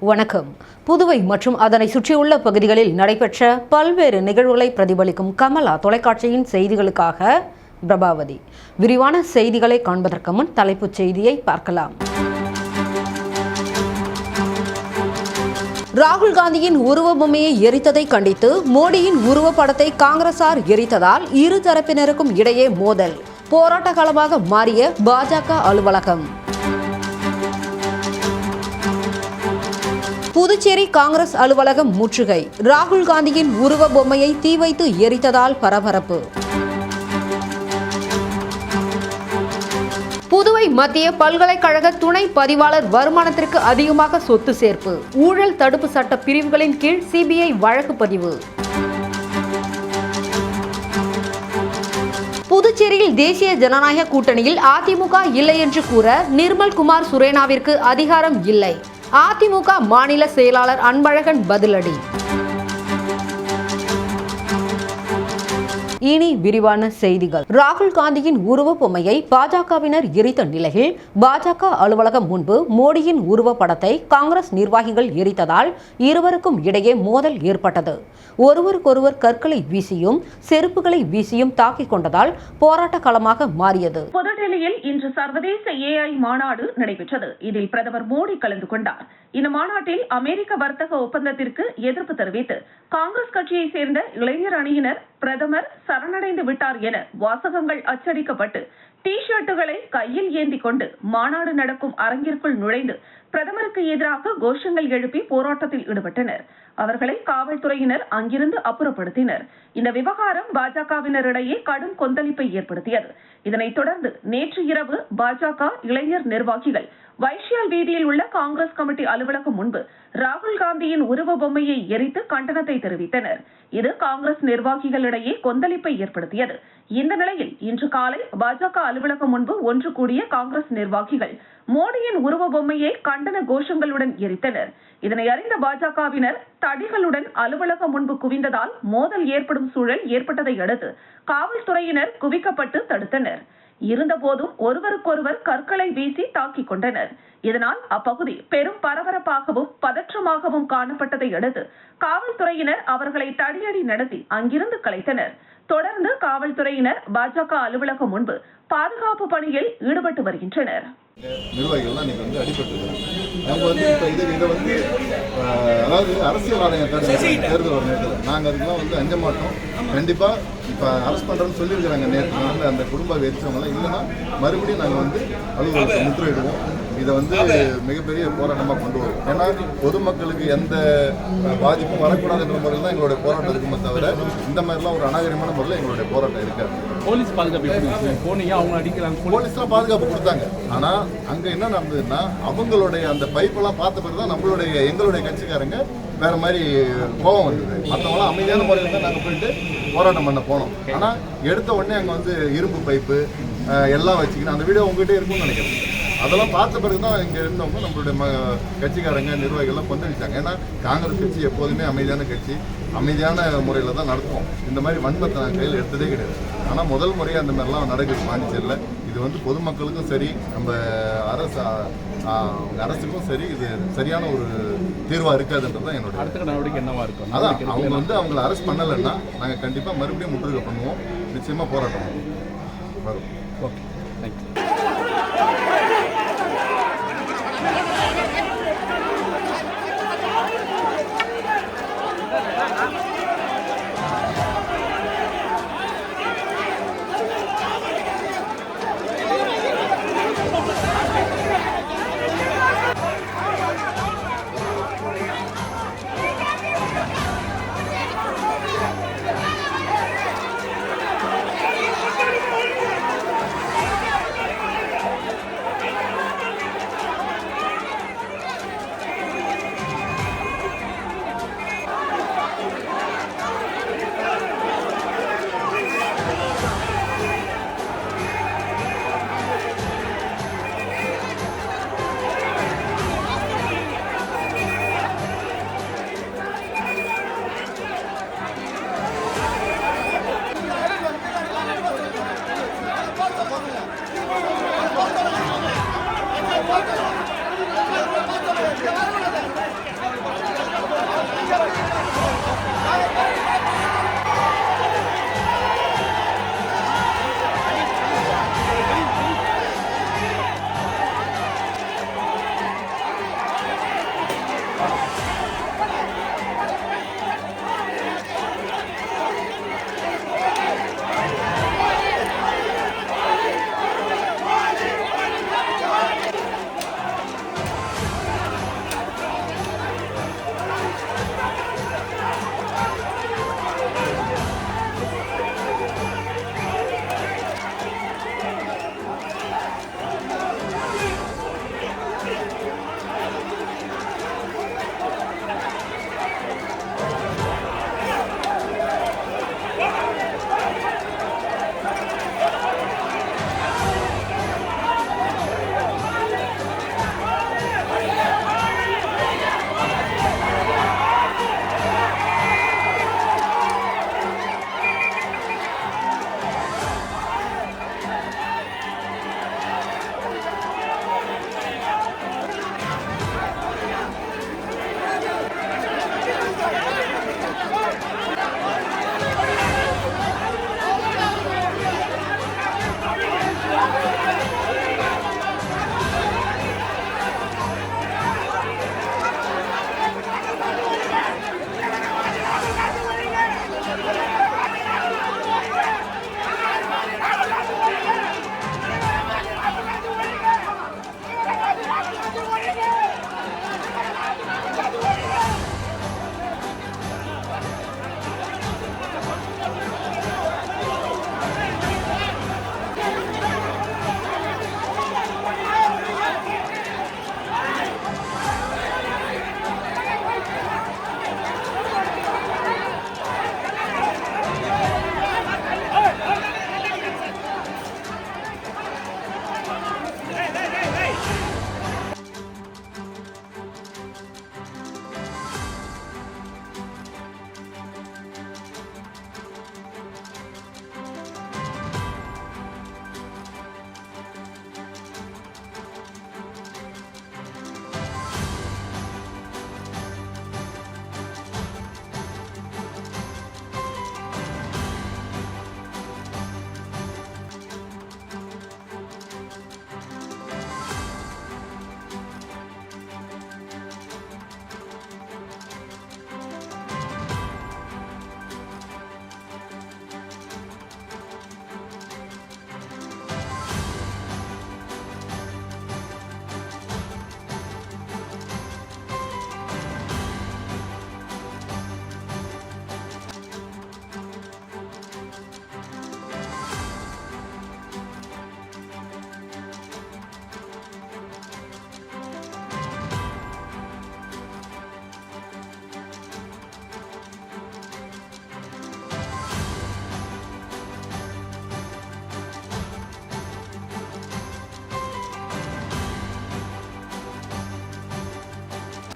வணக்கம். புதுவை மற்றும் அதனை சுற்றியுள்ள பகுதிகளில் நடைபெற்ற பல்வேறு நிகழ்வுகளை பிரதிபலிக்கும் கமலா தொலைக்காட்சியின் செய்திகளுக்காக பிரபாவதி. விரிவான செய்திகளை காண்பதற்கு முன் தலைப்புச் செய்தியை பார்க்கலாம். ராகுல் காந்தியின் உருவ பொம்மையை எரித்ததை கண்டித்து மோடியின் உருவப்படத்தை காங்கிரசார் எரித்ததால் இரு தரப்பினருக்கும் இடையே மோதல். போராட்ட களமாக மாறிய பாஜக அலுவலகம். புதுச்சேரி காங்கிரஸ் அலுவலகம் முற்றுகை. ராகுல் காந்தியின் உருவ பொம்மையை தீ வைத்து எரித்ததால் பரபரப்பு. புதுவை மத்திய பல்கலைக்கழக துணை பதிவாளர் வருமானத்திற்கு அதிகமாக சொத்து சேர்ப்பு. ஊழல் தடுப்பு சட்ட பிரிவுகளின் கீழ் சிபிஐ வழக்கு பதிவு. புதுச்சேரியில் தேசிய ஜனநாயக கூட்டணியில் அதிமுக இல்லை என்று கூற நிர்மல் குமார் சுரேனாவிற்கு அதிகாரம் இல்லை. அதிமுக மாநில செயலாளர் அன்பழகன் பதிலடி. இனி விரிவான செய்திகள். ராகுல் காந்தியின் உருவ பொம்மையை பாஜகவினர் எரித்த நிலையில் பாஜக அலுவலகம் முன்பு மோடியின் உருவ படத்தை காங்கிரஸ் நிர்வாகிகள் எரித்ததால் இருவருக்கும் இடையே மோதல் ஏற்பட்டது. ஒருவருக்கொருவர் கற்களை வீசியும் செருப்புகளை வீசியும் தாக்கிக் கொண்டதால் போராட்ட களமாக மாறியது. புதுடெல்லியில் இன்று சர்வதேச ஏஐ மாநாடு நடைபெற்றது. இதில் பிரதமர் மோடி கலந்து கொண்டார். இந்த மாநாட்டில் அமெரிக்க வர்த்தக ஒப்பந்தத்திற்கு எதிர்ப்பு தெரிவித்து காங்கிரஸ் கட்சியை சேர்ந்த இளைஞர் அணியினர் பிரதமர் சரணடைந்து விட்டார் என வாசகங்கள் அச்சடிக்கப்பட்டு டி ஷர்ட்டுகளை கையில் ஏந்தி கொண்டு மாநாடு நடக்கும் அரங்கிற்குள் நுழைந்து பிரதமருக்கு எதிராக கோஷங்கள் எழுப்பி போராட்டத்தில் ஈடுபட்டனர். அவர்களை காவல்துறையினர் அங்கிருந்து அப்புறப்படுத்தினர். இந்த விவகாரம் பாஜகவினரிடையே கடும் கொந்தளிப்பை ஏற்படுத்தியது. இதனைத் தொடர்ந்து நேற்று இரவு பாஜக இளைஞர் நிர்வாகிகள் வைஷ்யால் வீதியில் உள்ள காங்கிரஸ் கமிட்டி அலுவலகம் முன்பு ராகுல் காந்தியின் உருவ பொம்மையை எரித்து கண்டனத்தை தெரிவித்தனர். இது காங்கிரஸ் நிர்வாகிகளிடையே கொந்தளிப்பை ஏற்படுத்தியது. இந்த நிலையில் இன்று காலை பாஜக அலுவலகம் முன்பு ஒன்று கூடிய காங்கிரஸ் நிர்வாகிகள் மோடியின் உருவ பொம்மையை கண்டன கோஷங்களுடன் எரித்தனர். இதனை அறிந்த பாஜகவினர் தடிகளுடன் அலுவலகம் முன்பு குவிந்ததால் மோதல் ஏற்படும் சூழல் ஏற்பட்டதை அடுத்து காவல்துறையினர் குவிக்கப்பட்டு தடுத்தனர். இருந்தபோதும் ஒருவருக்கொருவர் கற்களை வீசி தாக்கிக் கொண்டனர். இதனால் அப்பகுதி பெரும் பரபரப்பாகவும் பதற்றமாகவும் காணப்பட்டதை அடுத்து காவல்துறையினர் அவர்களை தடியடி நடத்தி அங்கிருந்து கலைத்தனர். தொடர்ந்து காவல்துறையினர் பாஜக அலுவலகம் முன்பு பாதுகாப்பு பணியில் ஈடுபட்டு வருகின்றனர். நிர்வாகிகள்லாம் இன்னைக்கு வந்து அடிபட்டுருக்காங்க. அவங்க வந்து இப்போ இதை வந்து அதாவது அரசியல் ஆணையம் தேர்தல் வர நேரத்தில் நாங்கள் அதுக்கெல்லாம் வந்து அஞ்ச மாட்டோம். கண்டிப்பாக இப்போ அரசு பண்ணுறோன்னு சொல்லியிருக்கிறாங்க. நேற்று நடந்த அந்த குடும்ப வெறிச்சவங்களாம் இல்லைன்னா மறுபடியும் நாங்கள் வந்து அலுவலகத்தை முற்றுகையிடுவோம். இதை வந்து மிகப்பெரிய போராட்டமாக கொண்டு வரும். ஏன்னா பொதுமக்களுக்கு எந்த பாதிப்பும் வரக்கூடாதுன்ற முறையில் தான் எங்களுடைய போராட்டம் இருக்குமே தவிர இந்த மாதிரிலாம் ஒரு அநாகரிகமான முறையில் எங்களுடைய போராட்டம் இருக்காது. போலீஸ் பாதுகாப்பு போனீங்க, அவங்க அடிக்கிறாங்க. போலீஸ்லாம் பாதுகாப்பு கொடுத்தாங்க. ஆனால் அங்கே என்ன நடந்ததுன்னா அவங்களுடைய அந்த பைப்பெல்லாம் பார்த்த பிறகு தான் எங்களுடைய கட்சிக்காரங்க வேற மாதிரி கோபம் வந்தது. மற்றவங்களாம் அமைதியான முறையில் தான் நாங்கள் போயிட்டு போராட்டம் பண்ண போனோம். ஆனால் எடுத்த உடனே அங்கே வந்து இரும்பு பைப்பு எல்லாம் வச்சுக்கணும். அந்த வீடியோ உங்ககிட்ட இருக்கும்னு நினைக்கிறேன். அதெல்லாம் பார்த்த பிறகு தான் இங்கே இருந்தவங்க நம்மளுடைய கட்சிக்காரங்க நிர்வாகிகள்லாம் கொந்தளிச்சாங்க. ஏன்னா காங்கிரஸ் கட்சி எப்போதுமே அமைதியான கட்சி, அமைதியான முறையில் தான் நடத்துவோம். இந்த மாதிரி வன்மத்தை நான் கையில் எடுத்ததே கிடையாது. ஆனால் முதல் முறையாக அந்த மாதிரிலாம் நடக்குது பாண்டிச்சேரியில். இது வந்து பொதுமக்களுக்கும் சரி நம்ம அரசுக்கும் சரி இது சரியான ஒரு தீர்வாக இருக்காதுன்றது தான் என்னோட அடுத்த நடவடிக்கை என்னவா இருக்கும். அதான் அவங்க வந்து அவங்கள அரெஸ்ட் பண்ணலைன்னா நாங்கள் கண்டிப்பாக மறுபடியும் முற்றுகை பண்ணுவோம். நிச்சயமாக போராட்டம் வரும். Okay, thank you.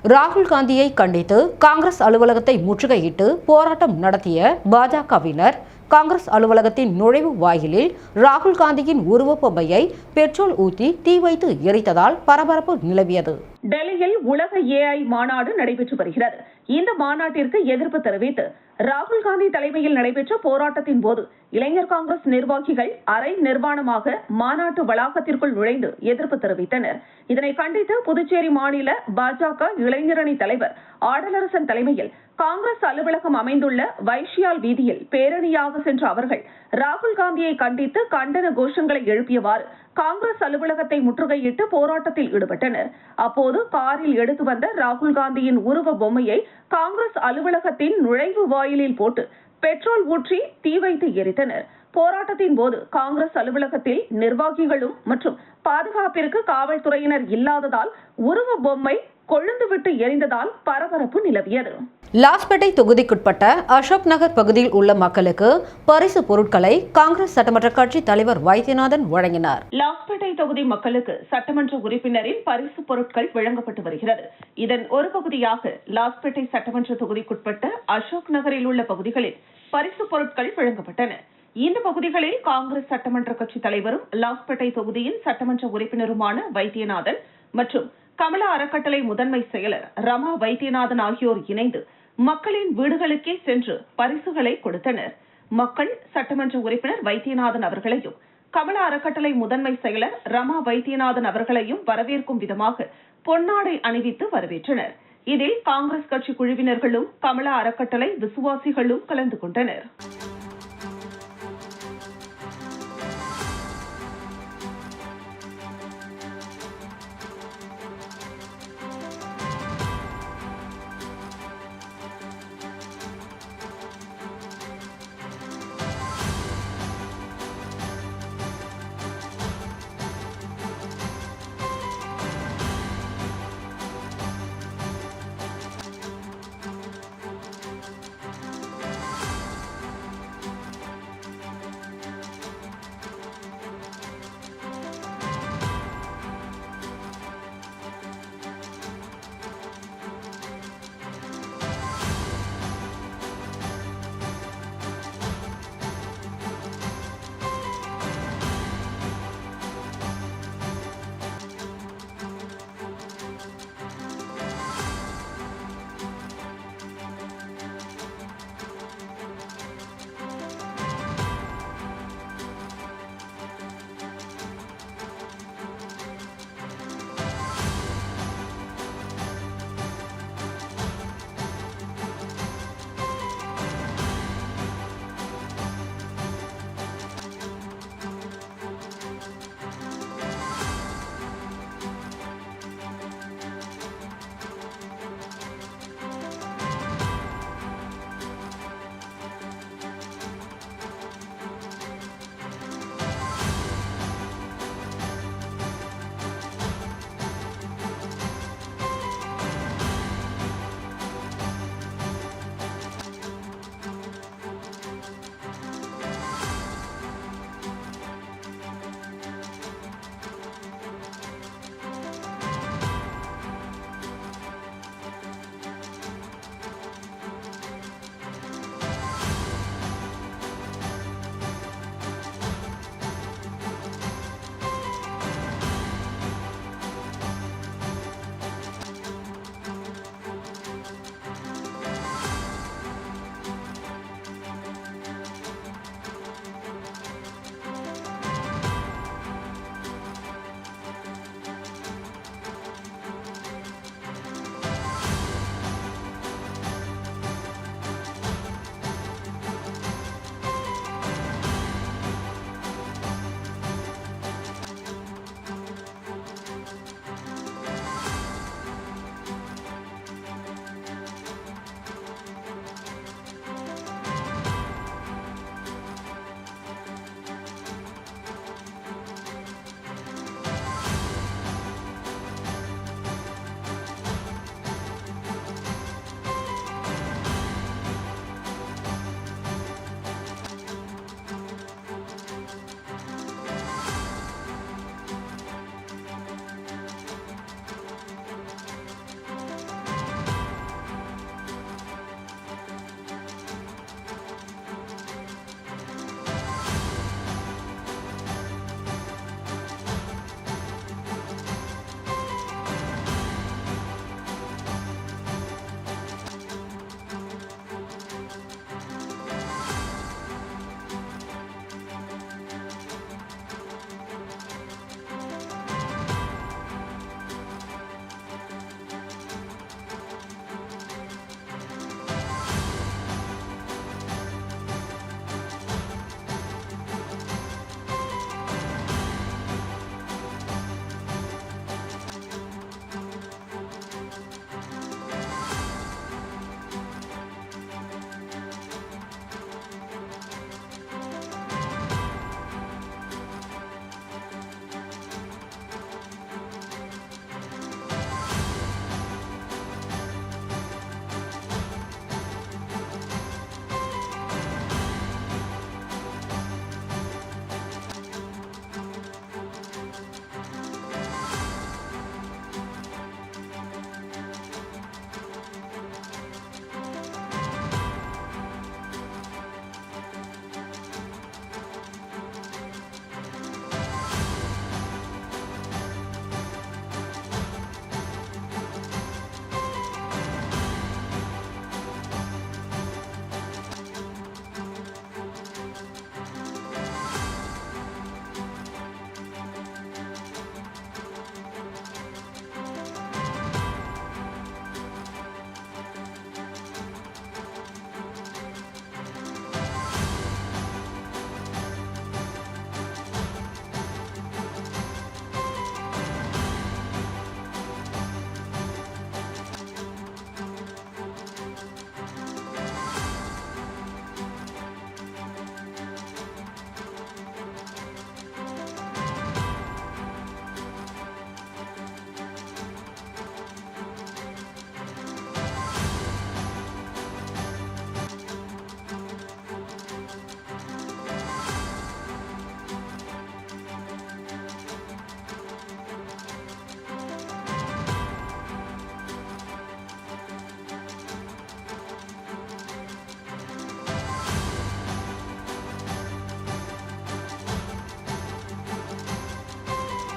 ராகுல் காந்தியை கண்டித்து காங்கிரஸ் அலுவலகத்தை முற்றுகையிட்டு போராட்டம் நடத்திய பாஜகவினர் காங்கிரஸ் அலுவலகத்தின் நுழைவு வாயிலில் ராகுல் காந்தியின் உருவப்பொம்மையை பெட்ரோல் ஊற்றி தீ வைத்து எரித்ததால் பரபரப்பு நிலவியது. டெல்லியில் உலக ஏஐ மாநாடு நடைபெற்று வருகிறது. இந்த மாநாட்டிற்கு எதிர்ப்பு தெரிவித்து ராகுல் காந்தி தலைமையில் நடைபெற்ற போராட்டத்தின் போது இளைஞர் காங்கிரஸ் நிர்வாகிகள் அரை நிர்வாணமாக மாநாட்டு வளாகத்திற்குள் நுழைந்து எதிர்ப்பு தெரிவித்தனர். இதனை கண்டித்து புதுச்சேரி மாநில பாஜக இளைஞரணி தலைவர் ஆடலரசன் தலைமையில் காங்கிரஸ் அலுவலகம் அமைந்துள்ள வைஷ்யால் வீதியில் பேரணியாக சென்ற அவர்கள் ராகுல் காந்தியை கண்டித்து கண்டன கோஷங்களை எழுப்பியவாறு காங்கிரஸ் அலுவலகத்தை முற்றுகையிட்டு போராட்டத்தில் ஈடுபட்டனர். அப்போது காரில் எடுத்து வந்த ராகுல் காந்தியின் உருவ பொம்மையை காங்கிரஸ் அலுவலகத்தின் நுழைவு வாயிலில் போட்டு பெட்ரோல் ஊற்றி தீ வைத்து எரித்தனர். போராட்டத்தின் போது காங்கிரஸ் அலுவலகத்தில் நிர்வாகிகளும் மற்றும் பாதுகாப்பிற்கு காவல்துறையினர் இல்லாததால் உருவ பொம்மை கொழுந்துவிட்டு எரிந்ததால் பரபரப்பு நிலவியது. லாஸ்பேட்டை தொகுதிக்குட்பட்ட அசோக் நகர் பகுதியில் உள்ள மக்களுக்கு பரிசு பொருட்களை காங்கிரஸ் சட்டமன்ற கட்சி தலைவர் வைத்தியநாதன் வழங்கினார். லாஸ்பேட்டை தொகுதி மக்களுக்கு சட்டமன்ற உறுப்பினரின் பரிசு பொருட்கள் வழங்கப்பட்டு வருகிறது. இதன் ஒரு பகுதியாக லாஸ்பேட்டை சட்டமன்ற தொகுதிக்குட்பட்ட அசோக் நகரில் உள்ள பகுதிகளில் பரிசு பொருட்கள் வழங்கப்பட்டன. இந்த பகுதிகளில் காங்கிரஸ் சட்டமன்ற கட்சி தலைவரும் லாஸ்பேட்டை தொகுதியின் சட்டமன்ற உறுப்பினருமான வைத்தியநாதன் மற்றும் கமலா அறக்கட்டளை முதன்மை செயலர் ரமா வைத்தியநாதன் ஆகியோர் இணைந்து மக்களின் வீடுகளுக்கே சென்று பரிசுகளை கொடுத்தனர். மக்கள் சட்டமன்ற உறுப்பினர் வைத்தியநாதன் அவர்களையும் கமலா அறக்கட்டளை முதன்மை செயலர் ரமா வைத்தியநாதன் அவர்களையும் வரவேற்கும் விதமாக பொன்னாடை அணிவித்து வரவேற்றனர். இதில் காங்கிரஸ் கட்சி குழுவினர்களும் கமலா அறக்கட்டளை விசுவாசிகளும் கலந்து கொண்டனர்.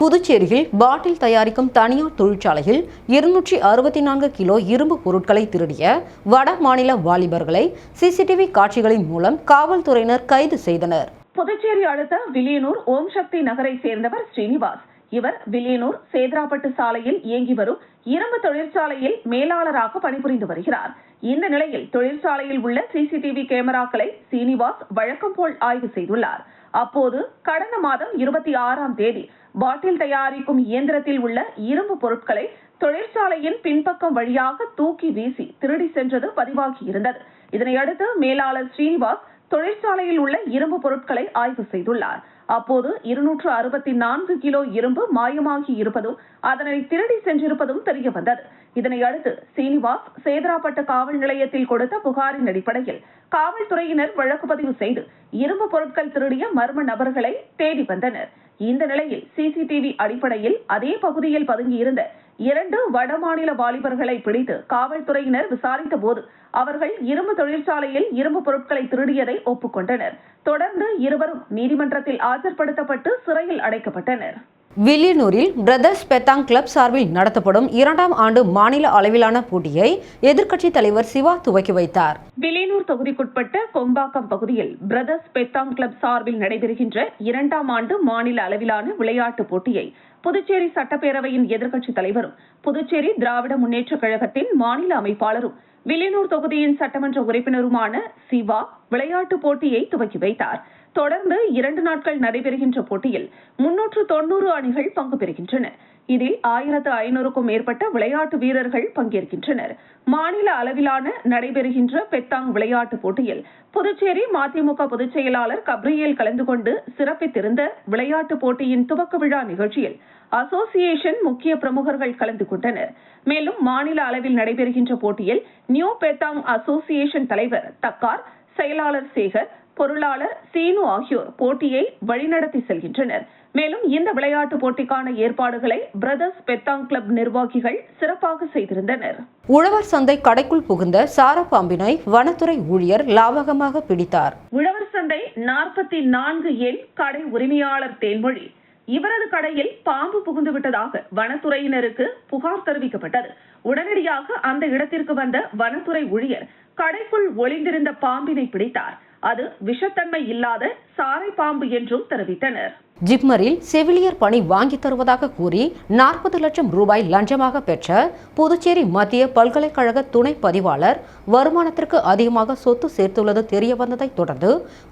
புதுச்சேரியில் பாட்டில் தயாரிக்கும் தனியார் தொழிற்சாலையில் 264 கிலோ இரும்பு பொருட்களை திருடிய வட மாநில வாலிபர்களை சிசிடிவி காட்சிகளின் மூலம் காவல்துறையினர் கைது செய்தனர். புதுச்சேரி அடுத்த வில்லியனூர் ஓம் சக்தி நகரை சேர்ந்தவர் ஸ்ரீனிவாஸ். இவர் வில்லியனூர் சேத்ராப்பட்டு சாலையில் இயங்கி வரும் இரும்பு தொழிற்சாலையில் மேலாளராக பணிபுரிந்து வருகிறார். இந்த நிலையில் தொழிற்சாலையில் உள்ள சிசிடிவி கேமராக்களை ஸ்ரீனிவாஸ் வழக்கம் போல் ஆய்வு செய்துள்ளார். அப்போது கடந்த மாதம் 26ஆம் தேதி பாட்டில் தயாரிக்கும் இயந்திரத்தில் உள்ள இரும்பு பொருட்களை தொழிற்சாலையின் பின்பக்கம் வழியாக தூக்கி வீசி திருடி சென்றது பதிவாகியிருந்தது. இதனையடுத்து மேலாளர் ஸ்ரீனிவாஸ் தொழிற்சாலையில் உள்ள இரும்பு பொருட்களை ஆய்வு செய்துள்ளார். அப்போது 264 கிலோ இரும்பு மாயமாகி இருப்பதும் அதனை திருடி சென்றிருப்பதும் தெரிய வந்தது. இதனையடுத்து ஸ்ரீனிவாஸ் சேத்ராப்பட்டு காவல் நிலையத்தில் கொடுத்த புகாரின் அடிப்படையில் காவல்துறையினர் வழக்கு பதிவு செய்து இரும்பு பொருட்கள் திருடிய மர்ம நபர்களை தேடி வந்தனர். இந்த நிலையில் சிசிடிவி அடிப்படையில் அதே பகுதியில் பதுங்கியிருந்த 2 வடமாநில வாலிபர்களை பிடித்து காவல்துறையினர் விசாரித்த போது அவர்கள் இரும்பு தொழிற்சாலையில் இரும்பு பொருட்களை திருடியதை ஒப்புக்கொண்டனர். தொடர்ந்து இருவரும் நீதிமன்றத்தில் ஆஜர்படுத்தப்பட்டு சிறையில் அடைக்கப்பட்டனர். வில்லியனூரில் பிரதர்ஸ் பெத்தாங் கிளப் சார்பில் நடத்தப்படும் 2ஆம் ஆண்டு மாநில அளவிலான போட்டியை எதிர்க்கட்சித் தலைவர் சிவா துவக்கி வைத்தார். வில்லியனூர் தொகுதிக்குட்பட்ட கொம்பாக்கம் பகுதியில் பிரதர்ஸ் பெத்தாங் கிளப் சார்பில் நடைபெறுகின்ற 2ஆம் ஆண்டு மாநில அளவிலான விளையாட்டுப் போட்டியை புதுச்சேரி சட்டப்பேரவையின் எதிர்க்கட்சித் தலைவரும் புதுச்சேரி திராவிட முன்னேற்றக் கழகத்தின் மாநில அமைப்பாளரும் வில்லியனூர் தொகுதியின் சட்டமன்ற உறுப்பினருமான சிவா விளையாட்டுப் போட்டியை துவக்கி வைத்தார். தொடர்ந்து 2 நாட்கள் நடைபெறுகின்ற போட்டியில் 390 அணிகள் பங்கு பெறுகின்றன. இதில் 1500க்கும் மேற்பட்ட விளையாட்டு வீரர்கள் பங்கேற்கின்றனர். மாநில அளவிலான நடைபெறுகின்ற பெத்தாங் விளையாட்டுப் போட்டியில் புதுச்சேரி மதிமுக பொதுச் செயலாளர் கப்ரியேல் கலந்து கொண்டு சிறப்பித்திருந்த விளையாட்டுப் போட்டியின் துவக்க விழா நிகழ்ச்சியில் அசோசியேஷன் முக்கிய பிரமுகர்கள் கலந்து கொண்டனர். மேலும் மாநில அளவில் நடைபெறுகின்ற போட்டியில் நியூ பெத்தாங் அசோசியேஷன் தலைவர் தக்கார், செயலாளர் சேகர், பொருளாளர் சீனு ஆகியோர் போட்டியை வழிநடத்தி செல்கின்றனர். மேலும் இந்த விளையாட்டுப் போட்டிக்கான ஏற்பாடுகளை பிரதர்ஸ் பெத்தாங் கிளப் நிர்வாகிகள் சிறப்பாக செய்திருந்தனர். உழவர் சந்தை கடைக்குள் புகுந்த சாரப்பாம்பினை வனத்துறை ஊழியர் லாபகமாக பிடித்தார். உழவர் சந்தை 44 எண் கடை உரிமையாளர் தேன்மொழி இவரது கடையில் பாம்பு புகுந்து விட்டதாக வனத்துறையினருக்கு புகார் தெரிவிக்கப்பட்டது. உடனடியாக அந்த இடத்திற்கு வந்த வனத்துறை ஊழியர் கடைக்குள் ஒளிந்திருந்த பாம்பினை பிடித்தார். அது விஷத்தன்மை இல்லாத சாரை பாம்பு என்றும் தெரிவித்தனர். ஜிப்மரில் செவிலியர் பணி வாங்கி தருவதாக கூறி 40 லட்சம் ரூபாய் லஞ்சமாக பெற்ற புதுச்சேரி மத்திய பல்கலைக்கழக துணை பதிவாளர் வருமானத்திற்கு அதிகமாக சொத்து சேர்த்துள்ளது தெரியவந்ததை தொடர்ந்து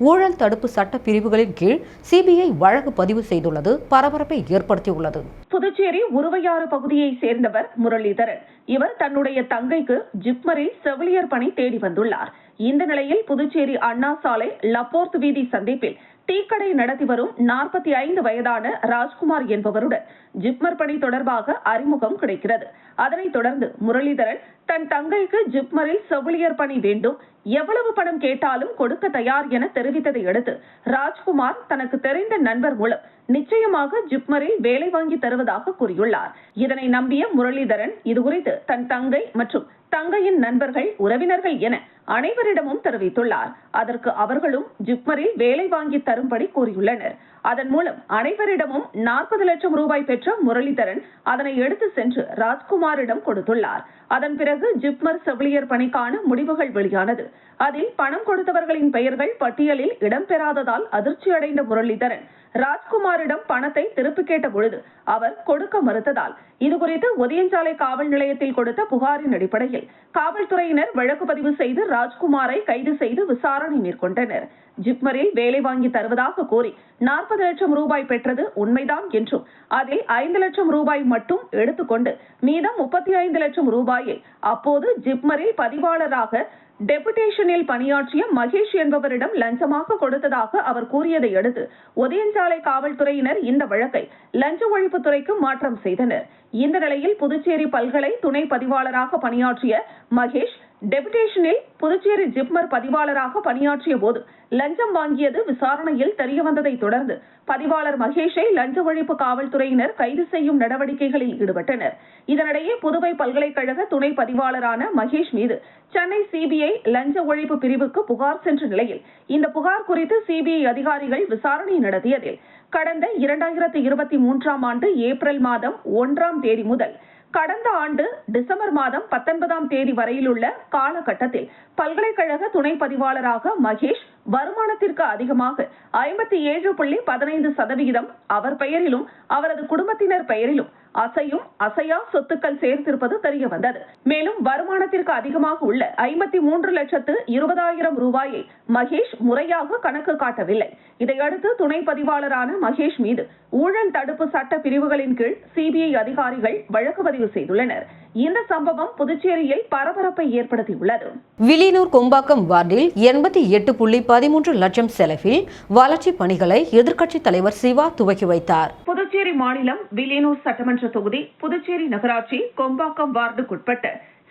ஊழல் தடுப்பு சட்ட பிரிவுகளின் கீழ் சிபிஐ வழக்கு பதிவு செய்துள்ளது பரபரப்பை ஏற்படுத்தியுள்ளது. புதுச்சேரி உருவையாறு பகுதியை சேர்ந்தவர் முரளிதரன். இவர் தன்னுடைய தங்கைக்கு ஜிப்மரில் செவிலியர் பணி தேடி வந்துள்ளார். இந்த நிலையில் புதுச்சேரி அண்ணா சாலை லப்போர்த் வீதி சந்திப்பில் டீக்கடை நடத்தி வரும் 45 வயதான ராஜ்குமார் என்பவருடன் ஜிப்மர் பணி தொடர்பாக அறிமுகம் கிடைக்கிறது. அதனைத் தொடர்ந்து முரளிதரன் தன் தங்கைக்கு ஜிப்மரில் செவிலியர் பணி வேண்டும், எவ்வளவு பணம் கேட்டாலும் கொடுக்க தயார் என தெரிவித்ததை அடுத்து ராஜ்குமார் தனக்கு தெரிந்த நண்பர் மூலம் நிச்சயமாக ஜிப்மரில் வேலை வாங்கி தருவதாக கூறியுள்ளார். இதனை நம்பிய முரளிதரன் இதுகுறித்து தன் தங்கை மற்றும் தங்கையின் நண்பர்கள், உறவினர்கள் என அனைவரிடமும் தெரிவித்துள்ளார். அதற்கு அவர்களும் ஜிப்மரில் வேலை வாங்கி தரும்படி கூறியுள்ளனர். அதன் மூலம் அனைவரிடமும் 40 லட்சம் ரூபாய் பெற்ற முரளிதரன் அதனை எடுத்து சென்று ராஜ்குமாரிடம் கொடுத்துள்ளார். அதன் பிறகு ஜிப்மர் செவிலியர் பணிக்கான முடிவுகள் வெளியானது. அதில் பணம் கொடுத்தவர்களின் பெயர்கள் பட்டியலில் இடம்பெறாததால் அதிர்ச்சியடைந்த முரளிதரன் ராஜ்குமாரிடம் பணத்தை திருப்பி கேட்ட பொழுது அவர் கொடுக்க மறுத்ததால் இதுகுறித்து ஒதியஞ்சாலை காவல் நிலையத்தில் கொடுத்த புகாரின் அடிப்படையில் காவல்துறையினர் வழக்கு பதிவு செய்து ராஜ்குமாரை கைது செய்து விசாரணை மேற்கொண்டனர். ஜிப்மரில் வேலை வாங்கி தருவதாக கூறி 40 லட்சம் ரூபாய் பெற்றது உண்மைதான் என்றும் அதில் 5 லட்சம் ரூபாய் மட்டும் எடுத்துக்கொண்டு மீதம் 35 லட்சம் ரூபாயை அப்போது ஜிப்மரில் பதிவாளராக டெபுடேஷனில் பணியாற்றிய மகேஷ் என்பவரிடம் லஞ்சமாக கொடுத்ததாக அவர் கூறியதை அடுத்து ஒதியஞ்சாலை காவல்துறையினர் இந்த வழக்கை லஞ்ச ஒழிப்புத்துறைக்கு மாற்றம் செய்தனர். இந்த நிலையில் புதுச்சேரி பல்கலை துணை பதிவாளராக பணியாற்றிய மகேஷ் டெபுடேஷனில் புதுச்சேரி ஜிப்மர் பதிவாளராக பணியாற்றிய போது லஞ்சம் வாங்கியது விசாரணையில் தெரியவந்ததை தொடர்ந்து பதிவாளர் மகேஷை லஞ்ச ஒழிப்பு காவல்துறையினர் கைது செய்யும் நடவடிக்கைகளில் ஈடுபட்டனர். இதனிடையே புதுவை பல்கலைக்கழக துணை பதிவாளரான மகேஷ் மீது சென்னை சிபிஐ லஞ்ச ஒழிப்பு பிரிவுக்கு புகார் சென்ற நிலையில் இந்த புகார் குறித்து சிபிஐ அதிகாரிகள் விசாரணை நடத்தியதில் கடந்த 2023ஆம் ஆண்டு ஏப்ரல் மாதம் 1ஆம் தேதி முதல் கடந்த ஆண்டு டிசம்பர் மாதம் 19ஆம் தேதி வரையிலுள்ள காலகட்டத்தில் பல்கலைக்கழக துணை பதிவாளராக மகேஷ் வருமானத்திற்கு அதிகமாக 57.15% அவர் பெயரிலும் அவரது குடும்பத்தினர் பெயரிலும் அசையும் அசையா சொத்துக்கள் சேர்த்திருப்பது தெரியவந்தது. மேலும் வருமானத்திற்கு அதிகமாக உள்ள 53,20,000 ரூபாயை மகேஷ் முறையாக கணக்கு காட்டவில்லை. இதையடுத்து துணை பதிவாளரான மகேஷ் மீது ஊழல் தடுப்பு சட்ட பிரிவுகளின் கீழ் சிபிஐ அதிகாரிகள் வழக்கு பதிவு செய்துள்ளனர். இந்த சம்பவம் புதுச்சேரியில் பரபரப்பை ஏற்படுத்தியுள்ளது. வில்லியனூர் கொம்பாக்கம் வார்டில் 88.13 லட்சம் செலவில் வளர்ச்சிப் பணிகளை எதிர்க்கட்சித் தலைவர் சிவா துவக்கி வைத்தார். புதுச்சேரி மாநிலம் வில்லியனூர் சட்டமன்ற தொகுதி புதுச்சேரி நகராட்சி கொம்பாக்கம் வார்டுக்குட்பட்ட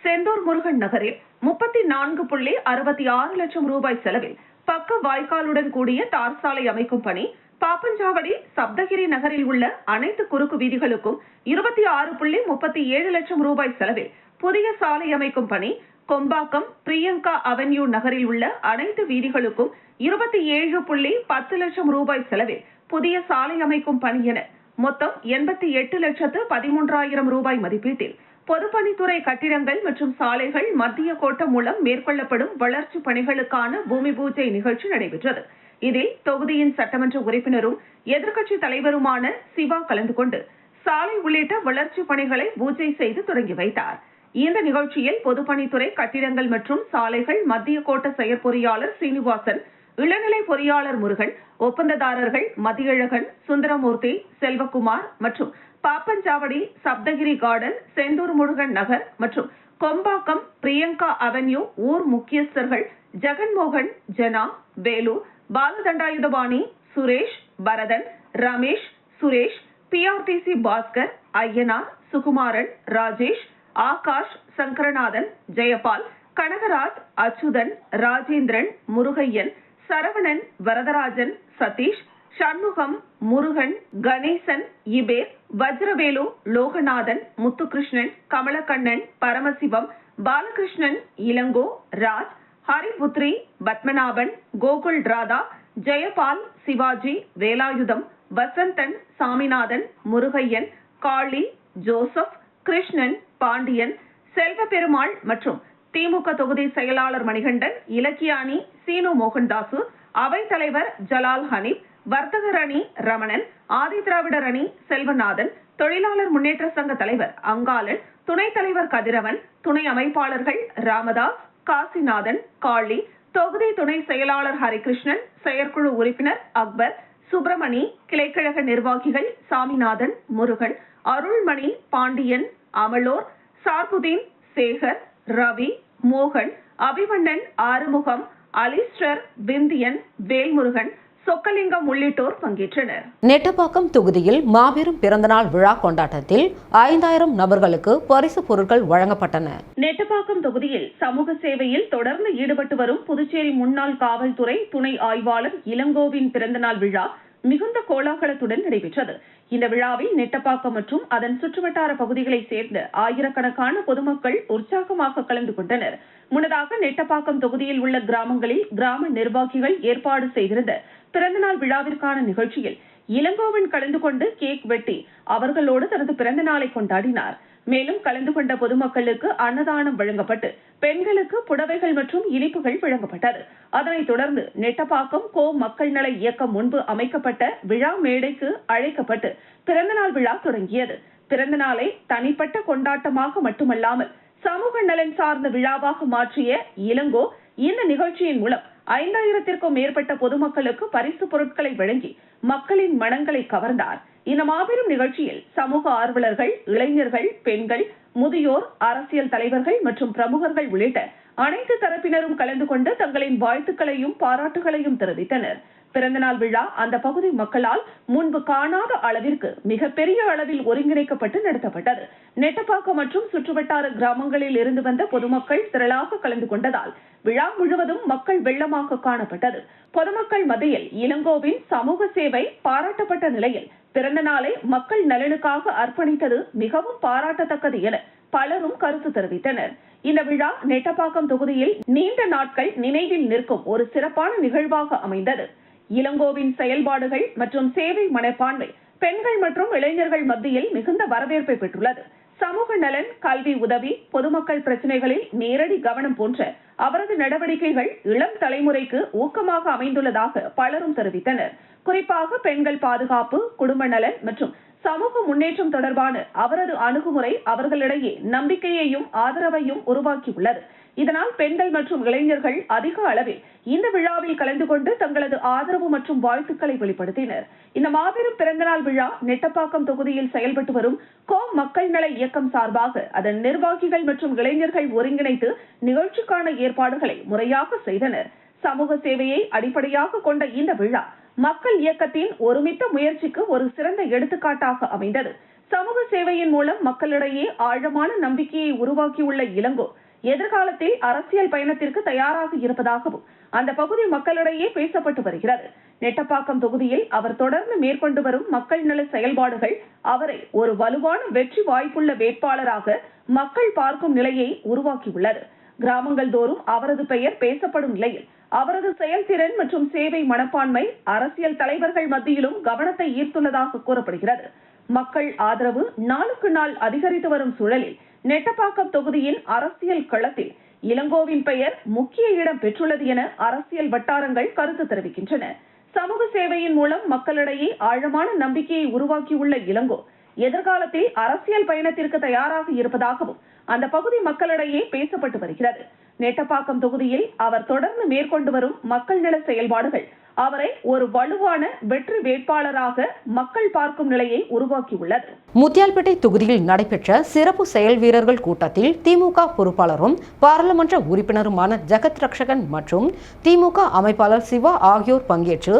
செந்தூர் முருகன் நகரில் 34.66 லட்சம் ரூபாய் செலவில் பக்க வாய்க்காலுடன் கூடிய தார் சாலை அமைக்கும் பணி, பாப்பஞ்சாவடி சப்தகிரி நகரில் உள்ள அனைத்து குறுக்கு வீதிகளுக்கும் 26.37 லட்சம் ரூபாய் செலவில் புதிய சாலை அமைக்கும் பணி, கொம்பாக்கம் பிரியங்கா அவென்யூ நகரில் உள்ள அனைத்து வீதிகளுக்கும் 27.10 லட்சம் ரூபாய் செலவில் புதிய சாலை அமைக்கும் பணி என மொத்தம் 88,13,000 ரூபாய் மதிப்பீட்டில் பொதுப்பணித்துறை கட்டிடங்கள் மற்றும் சாலைகள் மத்திய கோட்டம் மூலம் மேற்கொள்ளப்படும் வளர்ச்சி பணிகளுக்கான பூமி பூஜை நிகழ்ச்சி நடைபெற்றது. இதில் தொகுதியின் சட்டமன்ற உறுப்பினரும் எதிர்க்கட்சித் தலைவருமான சிவா கலந்து கொண்டு சாலை உள்ளிட்ட வளர்ச்சி பணிகளை பூஜை செய்து தொடங்கி வைத்தார். இந்த நிகழ்ச்சியில் பொதுப்பணித்துறை கட்டிடங்கள் மற்றும் சாலைகள் மத்திய கோட்ட செயற்பொறியாளர் சீனிவாசன், இளநிலை பொறியாளர் முருகன், ஒப்பந்ததாரர்கள் மதியழகன், சுந்தரமூர்த்தி, செல்வகுமார் மற்றும் பாப்பஞ்சாவடி சப்தகிரி கார்டன், செந்தூர் முருகன் நகர் மற்றும் கொம்பாக்கம் பிரியங்கா அவென்யூ ஊர் முக்கியஸ்தர்கள் ஜெகன்மோகன், ஜனா, வேலு, பாலதண்டாயுதபாணி, சுரேஷ், பரதன், ரமேஷ், சுரேஷ், பிஆர்டிசி பாஸ்கர், ஐயனார், சுகுமாரன், ராஜேஷ், ஆகாஷ், சங்கரநாதன், ஜெயபால், கனகராஜ், அச்சுதன், ராஜேந்திரன், முருகையன், சரவணன், வரதராஜன், சதீஷ், சண்முகம், முருகன், கணேசன், இபேர், வஜ்ரவேலு, லோகநாதன், முத்துகிருஷ்ணன், கமலக்கண்ணன், பரமசிவம், பாலகிருஷ்ணன், இளங்கோ, ராஜ், ஹரிபுத்ரி, பத்மநாபன், கோகுல் ராதா, ஜெயபால், சிவாஜி, வேலாயுதம், வசந்தன், சாமிநாதன், முருகையன், காளி, ஜோசப், கிருஷ்ணன், பாண்டியன், செல்வபெருமாள் மற்றும் திமுக தொகுதி செயலாளர் மணிகண்டன், இலக்கியாணி, சீனு மோகன்தாசு, அவைத் தலைவர் ஜலால் ஹனீப், வர்த்தகர் அணி ரமணன், ஆதிதிராவிடர் அணி செல்வநாதன், தொழிலாளர் முன்னேற்ற சங்க தலைவர் அங்காளன், துணைத் தலைவர் கதிரவன், துணை அமைப்பாளர்கள் ராமதாஸ், காசிநாதன், காளி, தொகுதி துணை செயலாளர் ஹரிகிருஷ்ணன், செயற்குழு உறுப்பினர் அக்பர், சுப்பிரமணி, கிளைக்கழக நிர்வாகிகள் சாமிநாதன், முருகன், அருள்மணி, பாண்டியன், அமலோர், சார்புதீன், சேகர், ரவி, மோகன், அபிமன்னன், ஆறுமுகம், அலிஸ்டர், விந்தியன், வேல்முருகன், சொக்கலிங்கம் உள்ளிட்டோர் பங்கேற்றனர். நெட்டப்பாக்கம் தொகுதியில் மாபெரும் பிறந்தநாள் விழா கொண்டாட்டத்தில் 5000 நபர்களுக்கு பரிசு பொருட்கள் வழங்கப்பட்டன. நெட்டப்பாக்கம் தொகுதியில் சமூக சேவையில் தொடர்ந்து ஈடுபட்டு வரும் புதுச்சேரி முன்னாள் காவல்துறை துணை ஆய்வாளர் இளங்கோவின் பிறந்தநாள் விழா மிகுந்த கோலாகலத்துடன் நடைபெற்றது. இந்த விழாவில் நெட்டப்பாக்கம் மற்றும் அதன் சுற்றுவட்டார பகுதிகளைச் சேர்ந்த ஆயிரக்கணக்கான பொதுமக்கள் உற்சாகமாக கலந்து கொண்டனர். முன்னதாக நெட்டப்பாக்கம் தொகுதியில் உள்ள கிராமங்களில் கிராம நிர்வாகிகள் ஏற்பாடு செய்திருந்த பிறந்தநாள் விழாவிற்கான நிகழ்ச்சியில் இளங்கோவன் கலந்து கொண்டு கேக் வெட்டி அவர்களோடு தனது பிறந்த நாளை கொண்டாடினார். மேலும் கலந்து கொண்ட பொதுமக்களுக்கு அன்னதானம் வழங்கப்பட்டு பெண்களுக்கு புடவைகள் மற்றும் இனிப்புகள் வழங்கப்பட்டது. அதனைத் தொடர்ந்து நெட்டப்பாக்கம் கோ மக்கள் நல இயக்கம் முன்பு அமைக்கப்பட்ட விழா மேடைக்கு அழைக்கப்பட்டு பிறந்தநாள் விழா தொடங்கியது. பிறந்த நாளை தனிப்பட்ட கொண்டாட்டமாக மட்டுமல்லாமல் சமூக நலன் சார்ந்த விழாவாக மாற்றிய இளங்கோ இந்த நிகழ்ச்சியின் மூலம் 5000த்திற்கும் மேற்பட்ட பொதுமக்களுக்கு பரிசு பொருட்களை வழங்கி மக்களின் மனங்களை கவர்ந்தார். இந்த மாபெரும் நிகழ்ச்சியில் சமூக ஆர்வலர்கள், இளைஞர்கள், பெண்கள், முதியோர், அரசியல் தலைவர்கள் மற்றும் பிரமுகர்கள் உள்ளிட்ட அனைத்து தரப்பினரும் கலந்து கொண்டு தங்களின் வாழ்த்துக்களையும் பாராட்டுகளையும் தெரிவித்தனர். பிறந்தநாள் விழா அந்த பகுதி மக்களால் முன்பு காணாத அளவிற்கு மிகப்பெரிய அளவில் ஒருங்கிணைக்கப்பட்டு நடத்தப்பட்டது. நெட்டப்பாக்கம் மற்றும் சுற்றுவட்டார கிராமங்களில் இருந்து வந்த பொதுமக்கள் திரளாக கலந்து கொண்டதால் விழா முழுவதும் மக்கள் வெள்ளமாக காணப்பட்டது. பொதுமக்கள் மத்தியில் இளங்கோவின் சமூக சேவை பாராட்டப்பட்ட நிலையில் பிறந்த நாளை மக்கள் நலனுக்காக அர்ப்பணித்தது மிகவும் பாராட்டத்தக்கது என பலரும் கருத்து தெரிவித்தனர். இந்த விழா நெட்டப்பாக்கம் தொகுதியில் நீண்ட நாட்கள் நினைவில் நிற்கும் ஒரு சிறப்பான நிகழ்வாக அமைந்தது. இளங்கோவின் செயல்பாடுகள் மற்றும் சேவை மனப்பான்மை பெண்கள் மற்றும் இளைஞர்கள் மத்தியில் மிகுந்த வரவேற்பை பெற்றுள்ளது. சமூக நலன், கல்வி உதவி, பொதுமக்கள் பிரச்சனைகளில் நேரடி கவனம் போன்ற அவரது நடவடிக்கைகள் இளம் தலைமுறைக்கு ஊக்கமாக அமைந்துள்ளதாக பலரும் தெரிவித்தனர். குறிப்பாக பெண்கள் பாதுகாப்பு, குடும்ப நலன் மற்றும் சமூக முன்னேற்றம் தொடர்பான அவரது அணுகுமுறை அவர்களிடையே நம்பிக்கையையும் ஆதரவையும் உருவாக்கியுள்ளது. இதனால் பெண்கள் மற்றும் இளைஞர்கள் அதிக அளவில் இந்த விழாவில் கலந்து கொண்டு தங்களது ஆதரவு மற்றும் வாழ்த்துக்களை வெளிப்படுத்தினர். இந்த மாபெரும் பிறந்தநாள் விழா நெட்டப்பாக்கம் தொகுதியில் செயல்பட்டு வரும் மக்கள் நல இயக்கம் சார்பாக அதன் நிர்வாகிகள் மற்றும் இளைஞர்கள் ஒருங்கிணைத்து நிகழ்ச்சிக்கான ஏற்பாடுகளை முறையாக செய்தனர். சமூக சேவையை அடிப்படையாக கொண்ட இந்த விழா மக்கள் இயக்கத்தின் ஒருமித்த முயற்சிக்கு ஒரு சிறந்த எடுத்துக்காட்டாக அமைந்தது. சமூக சேவையின் மூலம் மக்களிடையே ஆழமான நம்பிக்கையை உருவாக்கியுள்ள இளங்கோ எதிர்காலத்தில் அரசியல் பயணத்திற்கு தயாராக இருப்பதாகவும் அந்த பகுதி மக்களிடையே பேசப்பட்டு வருகிறது. நெட்டப்பாக்கம் தொகுதியில் அவர் தொடர்ந்து மேற்கொண்டு வரும் மக்கள் நல செயல்பாடுகள் அவரை ஒரு வலுவான வெற்றி வாய்ப்புள்ள வேட்பாளராக மக்கள் பார்க்கும் நிலையை உருவாக்கியுள்ளது. கிராமங்கள் தோறும் அவரது பெயர் பேசப்படும் நிலையில் அவரது செயல்திறன் மற்றும் சேவை மனப்பான்மை அரசியல் தலைவர்கள் மத்தியிலும் கவனத்தை ஈர்த்துள்ளதாக கூறப்படுகிறது. மக்கள் ஆதரவு நாளுக்கு நாள் அதிகரித்து வரும் சூழலில் நெட்டப்பாக்கம் தொகுதியின் அரசியல் களத்தில் இளங்கோவின் பெயர் முக்கிய இடம் பெற்றுள்ளது என அரசியல் வட்டாரங்கள் கருத்து தெரிவிக்கின்றன. சமூக சேவையின் மூலம் மக்களிடையே ஆழமான நம்பிக்கையை உருவாக்கியுள்ள இளங்கோ எதிர்காலத்தில் அரசியல் பயணத்திற்கு தயாராக இருப்பதாகவும் அந்த பகுதி மக்களிடையே பேசப்பட்டு வருகிறது. நெட்டப்பாக்கம் தொகுதியில் அவர் தொடர்ந்து மேற்கொண்டு வரும் மக்கள் நல செயல்பாடுகள் அவரை ஒரு வலுவான வெற்றி வேட்பாளராக மக்கள் பார்க்கும் நிலையை உருவாக்கியுள்ளது. முத்தியால்பேட்டை தொகுதியில் நடைபெற்ற சிறப்பு செயல் வீரர்கள் கூட்டத்தில் திமுக பொறுப்பாளரும் பாராளுமன்ற உறுப்பினருமான ஜெகத் ரட்சகன் மற்றும் திமுக அமைப்பாளர் சிவா ஆகியோர் பங்கேற்று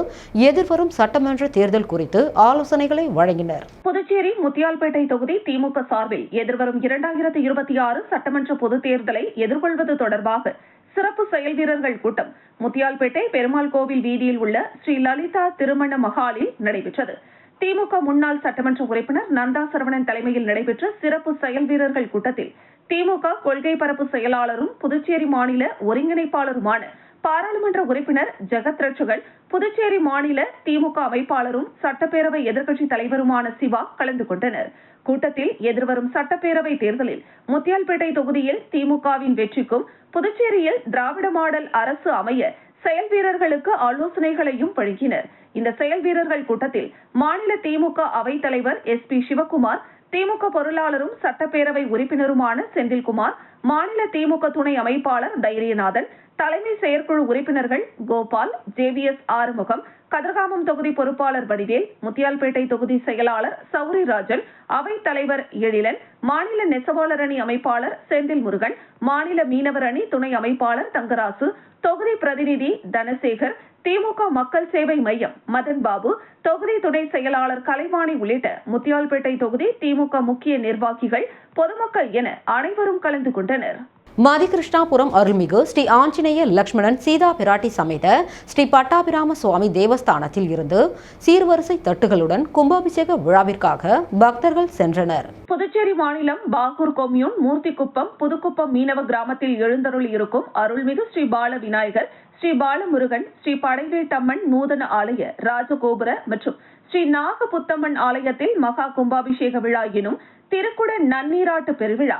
எதிர்வரும் சட்டமன்ற தேர்தல் குறித்து ஆலோசனைகளை வழங்கினர். புதுச்சேரி முத்தியால்பேட்டை தொகுதி திமுக சார்பில் எதிர்வரும் 2026 சட்டமன்ற பொதுத் தேர்தலை எதிர்கொள்வது தொடர்பாக சிறப்பு செயல் வீரர்கள் கூட்டம் முத்தியால்பேட்டை பெருமாள் கோவில் வீதியில் உள்ள ஸ்ரீ லலிதா திருமண மஹாலில் நடைபெற்றது. திமுக முன்னாள் சட்டமன்ற உறுப்பினர் நந்தா சரவணன் தலைமையில் நடைபெற்ற சிறப்பு செயல் வீரர்கள் கூட்டத்தில் திமுக கொள்கை பரப்பு செயலாளரும் புதுச்சேரி மாநில ஒருங்கிணைப்பாளருமான பாராளுமன்ற உறுப்பினர் ஜெகத் ரட்சகன், புதுச்சேரி மாநில திமுக அமைப்பாளரும் சட்டப்பேரவை எதிர்க்கட்சி தலைவருமான சிவா கலந்து கொண்டனர். கூட்டத்தில் எதிர்வரும் சட்டப்பேரவை தேர்தலில் முத்தியால்பேட்டை தொகுதியில் திமுகவின் வெற்றிக்கும் புதுச்சேரியில் திராவிட மாடல் அரசு அமைய செயல் வீரர்களுக்கு ஆலோசனைகளையும் வழங்கினர். இந்த செயல் வீரர்கள் கூட்டத்தில் மாநில திமுக அவைத் தலைவர் SP சிவக்குமார், திமுக பொருளாளரும் சட்டப்பேரவை உறுப்பினருமான செந்தில்குமார், மாநில திமுக துணை அமைப்பாளர் தைரியநாதன், தலைமை செயற்குழு உறுப்பினர்கள் கோபால், JVS ஆறுமுகம், கதிர்காமம் தொகுதி பொறுப்பாளர் வடிவேல், முத்தியால்பேட்டை தொகுதி செயலாளர் சௌரிராஜன், அவைத் தலைவர் எழிலன், மாநில நெசவாளர் அணி அமைப்பாளர் செந்தில் முருகன், மாநில மீனவர் அணி துணை அமைப்பாளர் தங்கராசு, தொகுதி பிரதிநிதி தனசேகர், திமுக மக்கள் சேவை மையம் மதன் பாபு, தொகுதி துணை செயலாளர் கலைவாணி உள்ளிட்ட முத்தியால்பேட்டை தொகுதி திமுக முக்கிய நிர்வாகிகள், பொதுமக்கள் என அனைவரும் கலந்து கொண்டனர். மதிகிருஷ்ணாபுரம் அருள்மிகு ஸ்ரீ ஆஞ்சநேய லட்சுமணன் சீதா பிராட்டி சமேத ஸ்ரீ பட்டாபிராம சுவாமி தேவஸ்தானத்தில் இருந்து சீர்வரிசை தட்டுகளுடன் கும்பாபிஷேக விழாவிற்காக பக்தர்கள் சென்றனர். புதுச்சேரி மாநிலம் பாகூர் கொம்யூன் மூர்த்திக்குப்பம் புதுக்குப்பம் மீனவ கிராமத்தில் எழுந்தருளி இருக்கும் அருள்மிகு ஸ்ரீ பால விநாயகர், ஸ்ரீ பாலமுருகன், ஸ்ரீ படைவேட்டம்மன் நூதன ஆலய ராஜகோபுர மற்றும் ஸ்ரீ நாகபுத்தம்மன் ஆலயத்தில் மகா கும்பாபிஷேக விழா எனும் திருக்குட நன்னீராட்டு பெருவிழா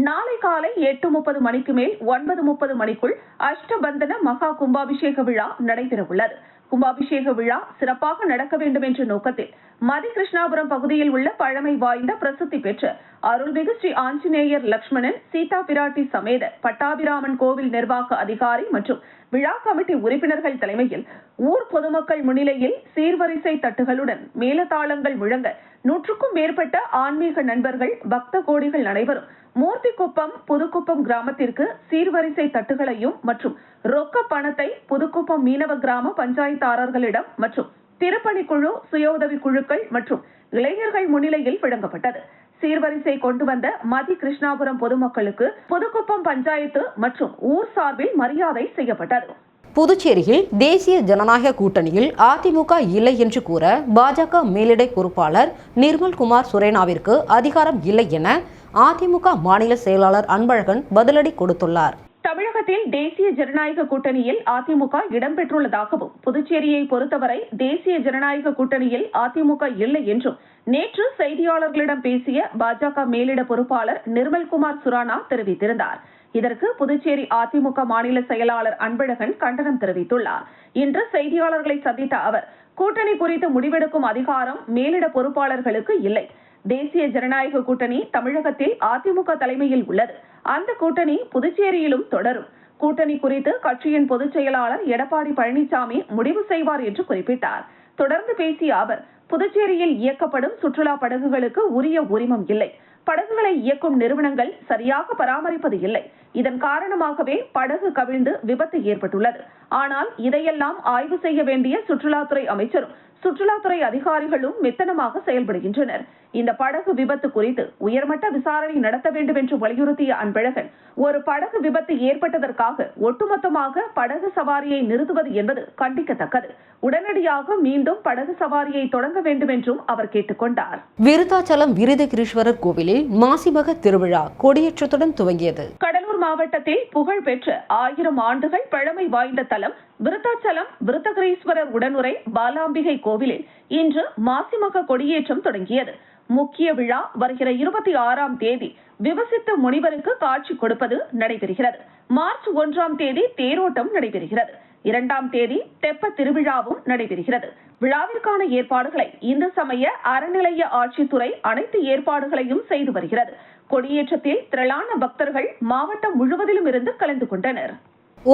நாளை காலை 8:30 மணிக்கு மேல் 9:30 மணிக்குள் அஷ்டபந்தன மகா கும்பாபிஷேக விழா நடைபெறவுள்ளது. கும்பாபிஷேக விழா சிறப்பாக நடக்க வேண்டும் என்ற நோக்கத்தில் மதிகிருஷ்ணாபுரம் பகுதியில் உள்ள பழமை வாய்ந்த பிரசித்தி பெற்ற அருள்மிகு ஸ்ரீ ஆஞ்சநேயர் லட்சுமணன் சீதா பிராட்டி சமேத பட்டாபிராமன் கோவில் நிர்வாக அதிகாரி மற்றும் விழா கமிட்டி உறுப்பினர்கள் தலைமையில் ஊர் பொதுமக்கள் முன்னிலையில் சீர்வரிசை தட்டுகளுடன் மேலதாளங்கள் முழங்க 100க்கும் மேற்பட்ட ஆன்மீக நண்பர்கள், பக்த கோடிகள் அனைவரும் மூர்த்திக்குப்பம் புதுக்குப்பம் கிராமத்திற்கு சீர்வரிசை தட்டுகளையும் மற்றும் ரொக்க பணத்தை புதுக்குப்பம் மீனவ கிராம பஞ்சாயத்தாரர்களிடம் மற்றும் திருப்பணிக்குழு, சுய உதவி குழுக்கள் மற்றும் இளைஞர்கள் முன்னிலையில் வழங்கப்பட்டது. சீர்வரிசை கொண்டு வந்த மதி கிருஷ்ணாபுரம் பொதுமக்களுக்கு புதுக்குப்பம் பஞ்சாயத்து மற்றும் ஊர் சார்பில் மரியாதை செய்யப்பட்டது. புதுச்சேரியில் தேசிய ஜனநாயக கூட்டணியில் அதிமுக இல்லை என்று கூற பாஜக மேலிடை பொறுப்பாளர் நிர்மல்குமார் சுரேனாவிற்கு அதிகாரம் இல்லை என அதிமுக மாநில செயலாளர் அன்பழகன் பதிலடி கொடுத்துள்ளார். தமிழகத்தில் தேசிய ஜனநாயக கூட்டணியில் அதிமுக இடம்பெற்றுள்ளதாகவும், புதுச்சேரியை பொறுத்தவரை தேசிய ஜனநாயக கூட்டணியில் அதிமுக இல்லை என்றும் நேற்று செய்தியாளர்களிடம் பேசிய பாஜக மேலிட பொறுப்பாளர் நிர்மல்குமார் சுரானா தெரிவித்திருந்தார். இதற்கு புதுச்சேரி அதிமுக மாநில செயலாளர் அன்பழகன் கண்டனம் தெரிவித்துள்ளார். இன்று செய்தியாளர்களை சந்தித்த அவர், கூட்டணி குறித்து முடிவெடுக்கும் அதிகாரம் மேலிட பொறுப்பாளர்களுக்கு இல்லை. தேசிய ஜனநாயக கூட்டணி தமிழகத்தில் அதிமுக தலைமையில் உள்ளது. அந்த கூட்டணி புதுச்சேரியிலும் தொடரும். கூட்டணி குறித்து கட்சியின் பொதுச் செயலாளர் எடப்பாடி பழனிசாமி முடிவு செய்வார் என்று குறிப்பிட்டார். தொடர்ந்து பேசிய அவர், புதுச்சேரியில் இயக்கப்படும் சுற்றுலா படகுகளுக்கு உரிய உரிமம் இல்லை. படகுகளை இயக்கும் நிறுவனங்கள் சரியாக பராமரிப்பது இல்லை. இதன் காரணமாகவே படகு கவிழ்ந்து விபத்து ஏற்பட்டுள்ளது. ஆனால் இதையெல்லாம் ஆய்வு செய்ய வேண்டிய சுற்றுலாத்துறை அமைச்சரும் சுற்றுலாத்துறை அதிகாரிகளும் மெத்தனமாக செயல்படுகின்றனர். இந்த படகு விபத்து குறித்து உயர்மட்ட விசாரணை நடத்த வேண்டும் என்று வலியுறுத்திய அன்பழகன், ஒரு படகு விபத்து ஏற்பட்டதற்காக ஒட்டுமொத்தமாக படகு சவாரியை நிறுத்துவது என்பது கண்டிக்கத்தக்கது. உடனடியாக மீண்டும் படகு சவாரியை தொடங்க வேண்டும் என்றும் அவர் கேட்டுக் கொண்டார். விருத்தாச்சலம் விருதகிரீஸ்வரர் கோவிலில் மாசிமக திருவிழா கொடியேற்றத்துடன் துவங்கியது. கடலூர் மாவட்டத்தில் புகழ்பெற்ற 1000 ஆண்டுகள் பழமை வாய்ந்த தலம் விருத்தாச்சலம் விருத்தகிரீஸ்வரர் உடனுரை பாலாம்பிகை கோவிலில் இன்று மாசிமக கொடியேற்றம் தொடங்கியது. முக்கிய விழா வருகிற 26ஆம் தேதி விவசித்த முனிவருக்கு காட்சி கொடுப்பது நடைபெறுகிறது. மார்ச் 1ஆம் தேதி தேரோட்டம் நடைபெறுகிறது. 2ஆம் தேதி தெப்ப திருவிழாவும் நடைபெறுகிறது. விழாவிற்கான ஏற்பாடுகளை இந்து சமய அறநிலைய ஆட்சித்துறை அனைத்து ஏற்பாடுகளையும் செய்து வருகிறது. கொடியேற்றத்தில் திரளான பக்தர்கள் மாவட்டம் முழுவதிலும் இருந்து கலந்து கொண்டனர்.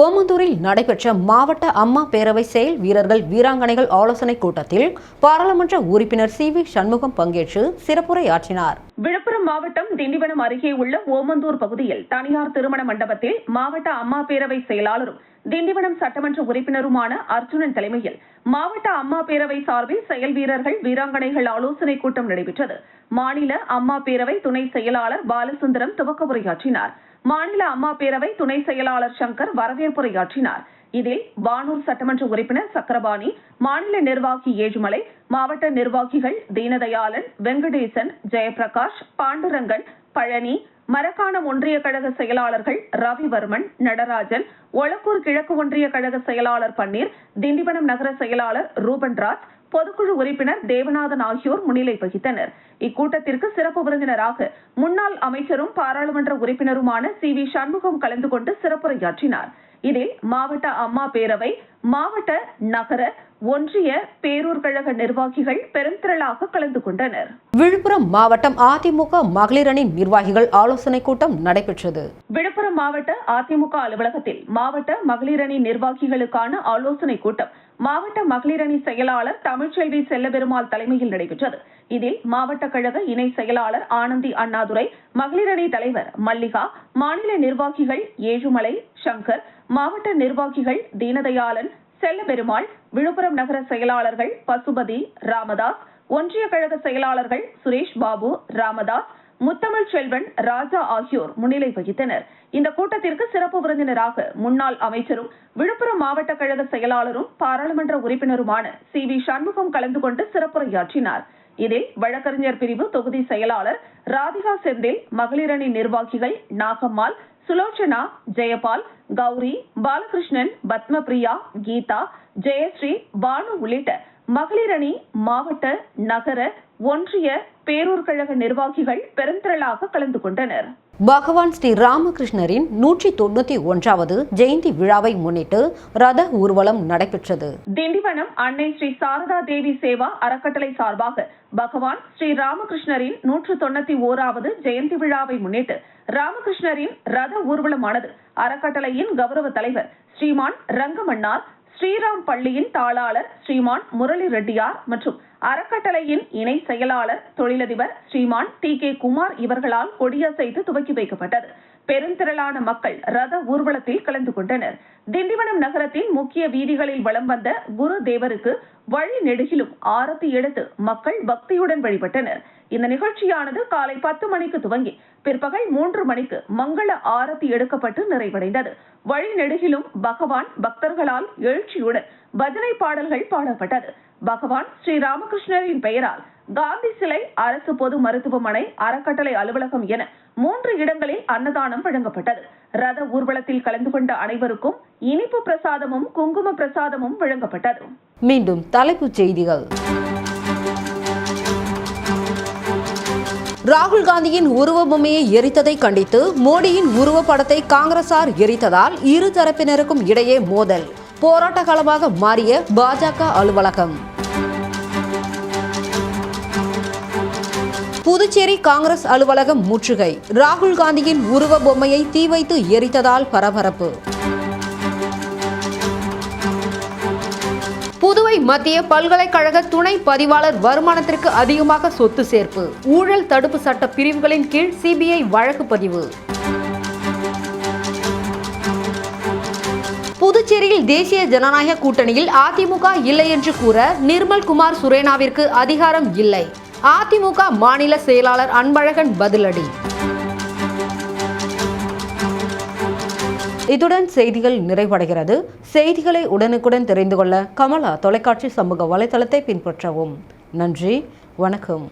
ஓமந்தூரில் நடைபெற்ற மாவட்ட அம்மா பேரவை செயல் வீரர்கள் வீராங்கனைகள் ஆலோசனைக் கூட்டத்தில் பாராளுமன்ற உறுப்பினர் சி.வி. சண்முகம் பங்கேற்று சிறப்புரை ஆற்றினார். விழுப்புரம் மாவட்டம் திண்டிவனம் அருகே உள்ள ஓமந்தூர் பகுதியில் தனியார் திருமண மண்டபத்தில் மாவட்ட அம்மா பேரவை செயலாளரும் திண்டிவனம் சட்டமன்ற உறுப்பினருமான அர்ஜுனன் தலைமையில் மாவட்ட அம்மா பேரவை சார்பில் செயல் வீரர்கள் வீராங்கனைகள் ஆலோசனைக் கூட்டம் நடைபெற்றது. மாநில அம்மா பேரவை துணை செயலாளர் பாலசுந்தரம் துவக்க உரையாற்றினார். மாநில அம்மா பேரவை துணை செயலாளர் சங்கர் வரவேற்புரையாற்றினார். இதில் வானூர் சட்டமன்ற உறுப்பினர் சக்கரபாணி, மாநில நிர்வாகி ஏழுமலை, மாவட்ட நிர்வாகிகள் தீனதயாளன், வெங்கடேசன், ஜெயபிரகாஷ், பாண்டுரங்கன், பழனி, மரக்காணம் ஒன்றிய கழக செயலாளர்கள் ரவிவர்மன், நடராஜன், ஒளக்கூர் கிழக்கு ஒன்றிய கழக செயலாளர் பன்னீர், திண்டிவனம் நகர செயலாளர் ரூபன்ராஜ், பொதுக்குழு உறுப்பினர் தேவநாதன் ஆகியோர் முன்னிலை வகித்தனர். இக்கூட்டத்திற்கு சிறப்பு விருந்தினராக முன்னாள் அமைச்சரும் பாராளுமன்ற உறுப்பினருமான சி.வி. சண்முகம் கலந்து கொண்டு சிறப்புரையாற்றினார். இதில் மாவட்ட அம்மா பேரவை, மாவட்ட, நகர, ஒன்றிய, பேரூர் கழக நிர்வாகிகள் பெருந்திரளாக கலந்து கொண்டனர். விழுப்புரம் மாவட்டம் அதிமுக மகளிர் அணி நிர்வாகிகள் ஆலோசனைக் கூட்டம் நடைபெற்றது. விழுப்புரம் மாவட்ட அதிமுக அலுவலகத்தில் மாவட்ட மகளிர் அணி நிர்வாகிகளுக்கான ஆலோசனைக் கூட்டம் மாவட்ட மகளிர் அணி செயலாளர் தமிழ்ச்செல்வி செல்லபெருமாள் தலைமையில் நடைபெற்றது. இதில் மாவட்ட கழக இணை செயலாளர் ஆனந்தி அண்ணாதுரை, மகளிர் அணி தலைவர் மல்லிகா, மாநில நிர்வாகிகள் ஏழுமலை, சங்கர், மாவட்ட நிர்வாகிகள் தீனதயாளன், செல்லபெருமாள், விழுப்புரம் நகர செயலாளர்கள் பசுபதி, ராமதாஸ், ஒன்றிய கழக செயலாளர்கள் சுரேஷ் பாபு, ராமதாஸ், முத்தமிழ் செல்வன், ராஜா ஆகியோர் முன்னிலை வகித்தனர். இந்த கூட்டத்திற்கு சிறப்பு விருந்தினராக முன்னாள் அமைச்சரும் விழுப்புரம் மாவட்ட கழக செயலாளரும் பாராளுமன்ற உறுப்பினருமான சி.வி. சண்முகம் கலந்து கொண்டு சிறப்புரையாற்றினார். இதில் வழக்கறிஞர் பிரிவு தொகுதி செயலாளர் ராதிகா செந்தில், மகளிர் அணி நிர்வாகிகள் நாகம்மாள், சுலோச்சனா, ஜெயபால், கௌரி, பாலகிருஷ்ணன், பத்மபிரியா, கீதா, ஜெயஸ்ரீ, பானு உள்ளிட்ட மகளிர் அணி மாவட்ட, நகர, ஒன்றிய, பேரூர் கழக நிர்வாகிகள் பெருந்திரளாக கலந்து கொண்டனர். பகவான் ஸ்ரீ ராமகிருஷ்ணரின் 191வது ஜெயந்தி விழாவை முன்னிட்டு ரத ஊர்வலம் நடைபெற்றது. திண்டிவனம் அன்னை ஸ்ரீ சாரதா தேவி சேவா அறக்கட்டளை சார்பாக பகவான் ஸ்ரீ ராமகிருஷ்ணரின் 191வது ஜெயந்தி விழாவை முன்னிட்டு ராமகிருஷ்ணரின் ரத ஊர்வலமானது அறக்கட்டளையின் கௌரவ தலைவர் ஸ்ரீமான் ரங்கமன்னார், ஸ்ரீராம் பள்ளியின் தாளாளர் ஸ்ரீமான் முரளி ரெட்டியார் மற்றும் அறக்கட்டளையின் இணை செயலாளர் தொழிலதிபர் ஸ்ரீமான் டி.கே. குமார் இவர்களால் கொடியசைத்து துவக்கி வைக்கப்பட்டது. பெருந்திரளான மக்கள் ரத ஊர்வலத்தில் கலந்து கொண்டனர். திண்டிவனம் நகரத்தின் முக்கிய வீதிகளில் வலம் வந்த குரு தேவருக்கு வழி நெடுகிலும் ஆரத்தி எடுத்து மக்கள் பக்தியுடன் வழிபட்டனர். இந்த நிகழ்ச்சியானது காலை 10 மணிக்கு துவங்கி பிற்பகல் 3 மணிக்கு மங்கள ஆரத்தி எடுக்கப்பட்டு நிறைவடைந்தது. வழி நெடுகிலும் பகவான் பக்தர்களால் எழுச்சியுடன் பஜனை பாடல்கள் பாடப்பட்டது. பகவான் ஸ்ரீ ராமகிருஷ்ணரின் பெயரால் காந்தி சிலை, அரசு பொது மருத்துவமனை, அறக்கட்டளை அலுவலகம் என 3 இடங்களில் அன்னதானம் வழங்கப்பட்டது. ரத ஊர்வலத்தில் கலந்து கொண்ட அனைவருக்கும் இனிப்பு பிரசாதமும் குங்கும பிரசாதமும் வழங்கப்பட்டது. மீண்டும் தலைப்புச் செய்திகள். ராகுல் காந்தியின் உருவ பொம்மையை எரித்ததை கண்டித்து மோடியின் உருவப்படத்தை காங்கிரசார் எரித்ததால் இரு தரப்பினருக்கும் இடையே மோதல், போராட்ட களமாக மாறிய பாஜக அலுவலகம். புதுச்சேரி காங்கிரஸ் அலுவலகம் முற்றுகை, ராகுல் காந்தியின் உருவ பொம்மையை தீ வைத்து எரித்ததால் பரபரப்பு. புதுவை மத்திய பல்கலைக்கழக துணை பதிவாளர் வருமானத்திற்கு அதிகமாக சொத்து சேர்ப்பு, ஊழல் தடுப்பு சட்ட பிரிவுகளின் கீழ் சிபிஐ வழக்கு பதிவு. புதுச்சேரியில் தேசிய ஜனநாயக கூட்டணியில் அதிமுக இல்லை என்று கூற நிர்மல்குமார் சுரேனாவிற்கு அதிகாரம் இல்லை, அதிமுக மாநில செயலாளர் அன்பழகன் பதிலடி. இத்துடன் செய்திகள் நிறைவடைகிறது. செய்திகளை உடனுக்குடன் தெரிந்து கொள்ள கமலா தொலைக்காட்சி சமூக வலைதளத்தை பின்பற்றவும். நன்றி, வணக்கம்.